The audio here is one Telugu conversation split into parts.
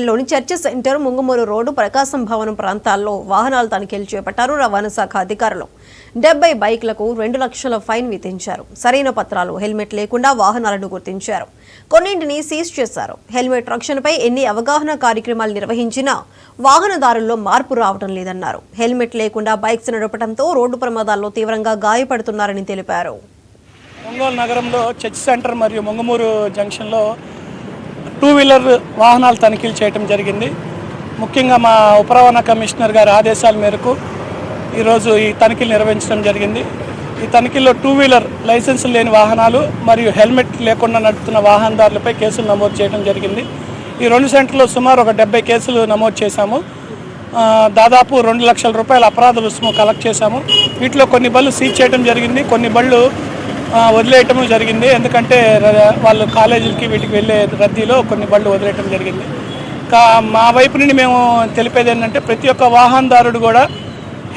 లోని చర్చ్ సెంటర్, ముంగుమూరు రోడ్డు, ప్రకాశం భవనం ప్రాంతాల్లో వాహనాలు తనిఖీలు చేపట్టారు రవాణా శాఖ అధికారులు. 70 బైక్లకు 2 లక్షల ఫైన్ విధించారు. సరైన పత్రాలు, హెల్మెట్ లేకుండా వాహనాలను గుర్తించారు. కొన్నింటిని సీజ్ చేశారు. హెల్మెట్ రక్షణపై ఎన్ని అవగాహన కార్యక్రమాలు నిర్వహించినా వాహనదారుల్లో మార్పు రావడం లేదన్నారు. హెల్మెట్ లేకుండా బైక్స్ నడపడంతో రోడ్డు ప్రమాదాల్లో తీవ్రంగా గాయపడుతున్నారని తెలిపారు. ఒంగోలు నగరంలో చర్చ్ సెంటర్ మరియు ముంగుమూరు జంక్షన్లో 2 వీలర్ వాహనాలు తనిఖీలు చేయడం జరిగింది. ముఖ్యంగా మా ఉప రవాణా కమిషనర్ గారి ఆదేశాల మేరకు ఈరోజు ఈ తనిఖీలు నిర్వహించడం జరిగింది. ఈ తనిఖీల్లో 2 వీలర్ లైసెన్స్ లేని వాహనాలు మరియు హెల్మెట్ లేకుండా నడుపుతున్న వాహనదారులపై కేసులు నమోదు చేయడం జరిగింది. ఈ 2 సెంటర్లో సుమారు ఒక 70 కేసులు నమోదు చేశాము. దాదాపు 2 లక్షల రూపాయల అపరాధ రుసుము కలెక్ట్ చేశాము. వీటిలో కొన్ని బళ్ళు సీజ్ చేయడం జరిగింది, కొన్ని బళ్ళు వదిలేయటం జరిగింది. ఎందుకంటే వాళ్ళు కాలేజీలకి వీటికి వెళ్ళే రద్దీలో కొన్ని బళ్ళు వదిలేయటం జరిగింది. మా వైపు నుండి మేము తెలిపేది ఏంటంటే ప్రతి ఒక్క వాహనదారుడు కూడా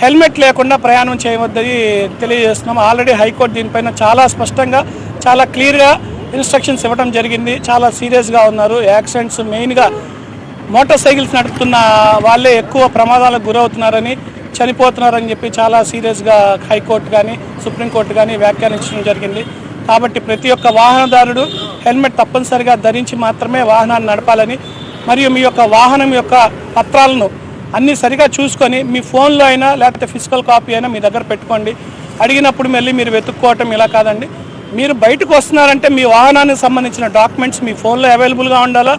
హెల్మెట్ లేకుండా ప్రయాణం చేయవద్దని తెలియజేస్తున్నాం. ఆల్రెడీ హైకోర్టు దీనిపైన చాలా స్పష్టంగా, చాలా క్లియర్గా ఇన్స్ట్రక్షన్స్ ఇవ్వడం జరిగింది. చాలా సీరియస్గా ఉన్నారు. యాక్సిడెంట్స్ మెయిన్గా మోటార్ సైకిల్స్ నడుపుతున్న వాళ్ళే ఎక్కువ ప్రమాదాలకు గురవుతున్నారని, చనిపోతున్నారని చెప్పి చాలా సీరియస్గా హైకోర్టు కానీ సుప్రీంకోర్టు కానీ వ్యాఖ్యానించడం జరిగింది. కాబట్టి ప్రతి ఒక్క వాహనదారుడు హెల్మెట్ తప్పనిసరిగా ధరించి మాత్రమే వాహనాన్ని నడపాలని, మరియు మీ యొక్క వాహనం యొక్క పత్రాలను అన్నీ సరిగా చూసుకొని మీ ఫోన్లో అయినా లేకపోతే ఫిజికల్ కాపీ అయినా మీ దగ్గర పెట్టుకోండి. అడిగినప్పుడు మళ్ళీ మీరు వెతుక్కోవటం ఇలా కాదండి. మీరు బయటకు వస్తున్నారంటే మీ వాహనానికి సంబంధించిన డాక్యుమెంట్స్ మీ ఫోన్లో అవైలబుల్గా ఉండాలా.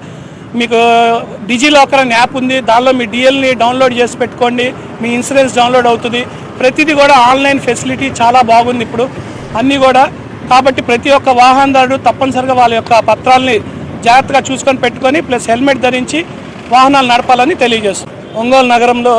మీకు డిజిలాకర్ అనే యాప్ ఉంది, దానిలో మీ డిఎల్ని డౌన్లోడ్ చేసి పెట్టుకోండి. మీ ఇన్సూరెన్స్ డౌన్లోడ్ అవుతుంది. ప్రతిదీ కూడా ఆన్లైన్ ఫెసిలిటీ చాలా బాగుంది ఇప్పుడు అన్నీ కూడా. కాబట్టి ప్రతి ఒక్క వాహనదారుడు తప్పనిసరిగా వాళ్ళ యొక్క పత్రాలని జాగ్రత్తగా చూసుకొని పెట్టుకొని ప్లస్ హెల్మెట్ ధరించి వాహనాలు నడపాలని తెలియజేస్తుంది. ఒంగోలు నగరంలో